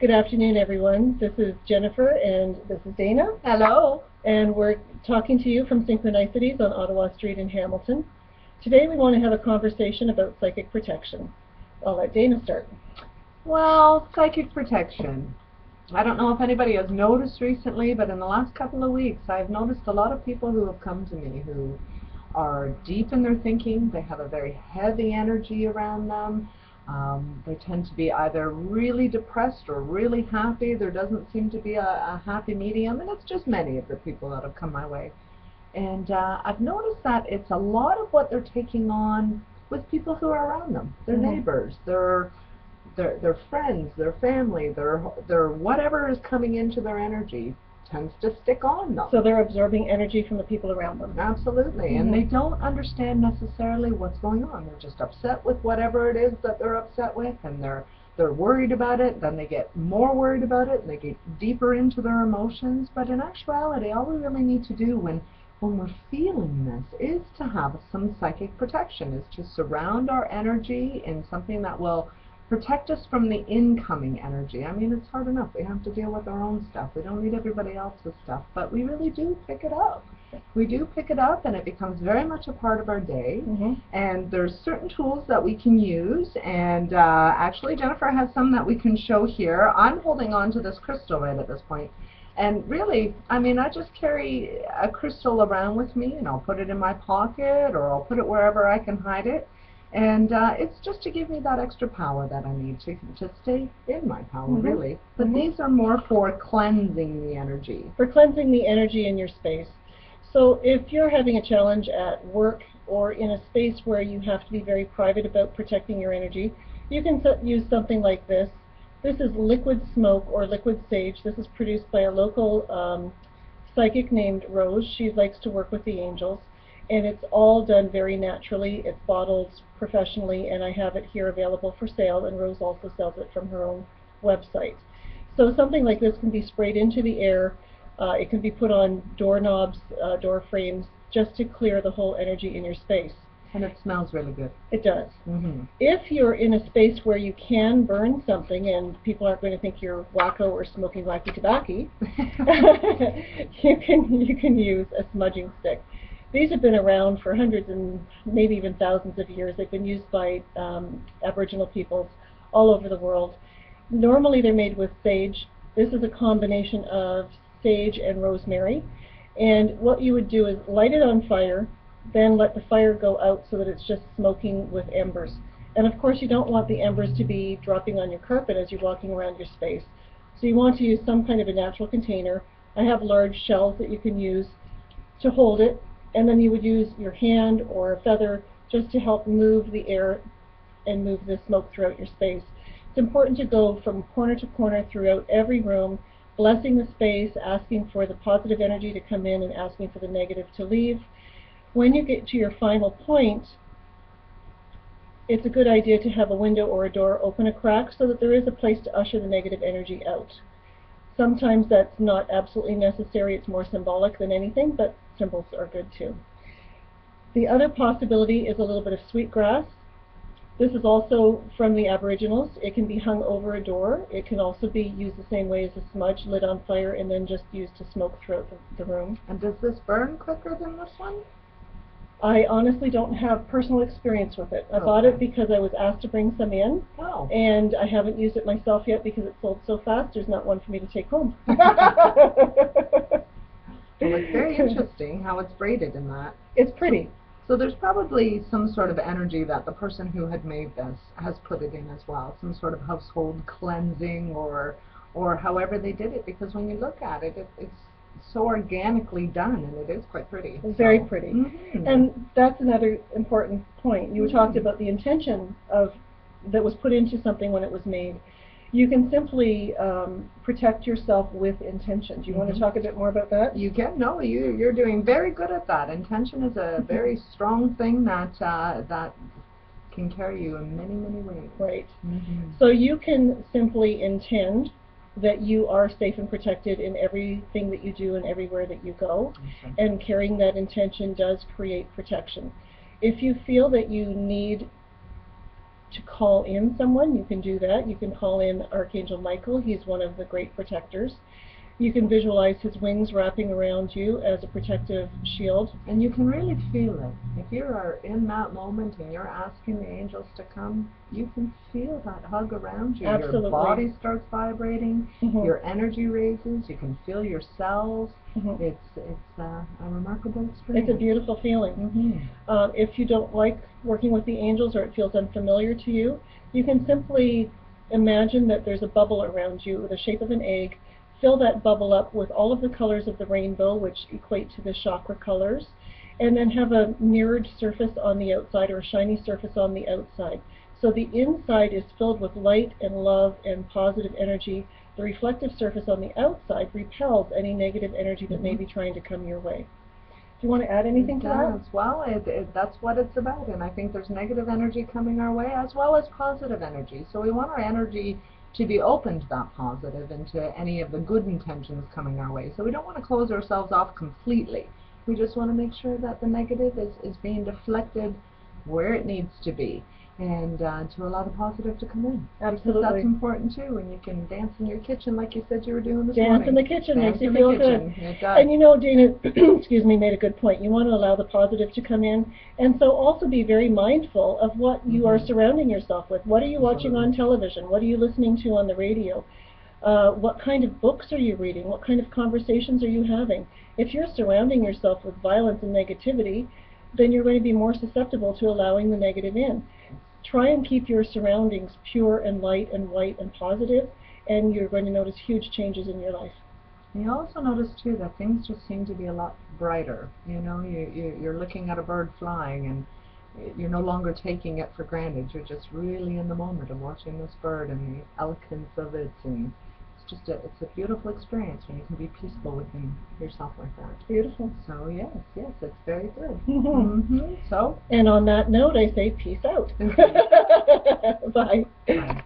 Good afternoon, everyone. This is Jennifer, and this is Dana. Hello. And we're talking to you from Synchro-nicities on Ottawa Street in Hamilton. Today we want to have a conversation about psychic protection. I'll let Dana start. Well, psychic protection. I don't know if anybody has noticed recently, but in the last couple of weeks I've noticed a lot of people who have come to me who are deep in their thinking. They have a very heavy energy around them. They tend to be either really depressed or really happy. There doesn't seem to be a happy medium, and it's just many of the people that have come my way. And I've noticed that it's a lot of what they're taking on with people who are around them. Their neighbors, their friends, their family, their whatever is coming into their energy tends to stick on them. So they're absorbing energy from the people around them. Absolutely. And they don't understand necessarily what's going on. They're just upset with whatever it is that they're upset with, and they're worried about it. Then they get more worried about it, and they get deeper into their emotions. But in actuality, all we really need to do when we're feeling this is to have some psychic protection, is to surround our energy in something that will protect us from the incoming energy. I mean, it's hard enough. We have to deal with our own stuff. We don't need everybody else's stuff, but we really do pick it up. We do pick it up, and it becomes very much a part of our day. And there's certain tools that we can use, and actually Jennifer has some that we can show here. I'm holding on to this crystal right at this point. And really, I mean, I just carry a crystal around with me, and I'll put it in my pocket, or I'll put it wherever I can hide it. And it's just to give me that extra power that I need to stay in my power, really. But these are more for cleansing the energy. For cleansing the energy in your space. So if you're having a challenge at work or in a space where you have to be very private about protecting your energy, you can use something like this. This is liquid smoke or liquid sage. This is produced by a local psychic named Rose. She likes to work with the angels. And it's all done very naturally. It's bottled professionally, and I have it here available for sale, and Rose also sells it from her own website. So something like this can be sprayed into the air. It can be put on doorknobs, door frames, just to clear the whole energy in your space. And it smells really good. It does. If you're in a space where you can burn something and people aren't going to think you're wacko or smoking wacky tobacco, you can use a smudging stick. These have been around for hundreds and maybe even thousands of years. They've been used by Aboriginal peoples all over the world. Normally they're made with sage. This is a combination of sage and rosemary. And what you would do is light it on fire, then let the fire go out so that it's just smoking with embers. And of course you don't want the embers to be dropping on your carpet as you're walking around your space. So you want to use some kind of a natural container. I have large shells that you can use to hold it. And then you would use your hand or a feather just to help move the air and move the smoke throughout your space. It's important to go from corner to corner throughout every room, blessing the space, asking for the positive energy to come in and asking for the negative to leave. When you get to your final point, it's a good idea to have a window or a door open a crack so that there is a place to usher the negative energy out. Sometimes that's not absolutely necessary. It's more symbolic than anything, but symbols are good too. The other possibility is a little bit of sweetgrass. This is also from the Aboriginals. It can be hung over a door. It can also be used the same way as a smudge, lit on fire and then just used to smoke throughout the room. And does this burn quicker than this one? I honestly don't have personal experience with it. I bought it because I was asked to bring some in, and I haven't used it myself yet because it sold so fast. There's not one for me to take home. Well, it's very interesting how it's braided in that. It's pretty. So there's probably some sort of energy that the person who had made this has put it in as well, some sort of household cleansing or however they did it, because when you look at it, it's so organically done, and it is quite pretty. It's very pretty. And that's another important point. You talked about the intention that was put into something when it was made. You can simply protect yourself with intention. Do you want to talk a bit more about that? You can. No, you're doing very good at that. Intention is a very strong thing that can carry you in many, many ways. Right. So you can simply intend that you are safe and protected in everything that you do and everywhere that you go. And carrying that intention does create protection. If you feel that you need to call in someone, you can do that. You can call in Archangel Michael. He's one of the great protectors. You can visualize his wings wrapping around you as a protective shield. And you can really feel it. If you are in that moment and you're asking the angels to come, you can feel that hug around you. Absolutely. Your body starts vibrating, your energy raises, you can feel your cells. It's a remarkable experience. It's a beautiful feeling. If you don't like working with the angels or it feels unfamiliar to you, you can simply imagine that there's a bubble around you with the shape of an egg. Fill that bubble up with all of the colors of the rainbow, which equate to the chakra colors, and then have a mirrored surface on the outside, or a shiny surface on the outside. So the inside is filled with light and love and positive energy. The reflective surface on the outside repels any negative energy that may be trying to come your way. Do you want to add anything to that? Well, that's what it's about, and I think there's negative energy coming our way as well as positive energy. So we want our energy to be open to that positive and to any of the good intentions coming our way. So we don't want to close ourselves off completely. We just want to make sure that the negative is being deflected where it needs to be, and to allow the positive to come in. Absolutely. Because that's important too, and you can dance in your kitchen like you said you were doing this morning. Dance in the kitchen Dance makes you in the feel kitchen. good. It does. And you know, Dana, excuse me, made a good point. You want to allow the positive to come in, and so also be very mindful of what you are surrounding yourself with. What are you watching on television? What are you listening to on the radio? What kind of books are you reading? What kind of conversations are you having? If you're surrounding yourself with violence and negativity, then you're going to be more susceptible to allowing the negative in. Try and keep your surroundings pure and light and white and positive, and you're going to notice huge changes in your life. You also notice too that things just seem to be a lot brighter. You know, you're looking at a bird flying, and you're no longer taking it for granted. You're just really in the moment of watching this bird and the elegance of it, and it's a beautiful experience when you can be peaceful within yourself like that. Beautiful. So yes, it's very good. So, and on that note, I say peace out. Bye. Bye.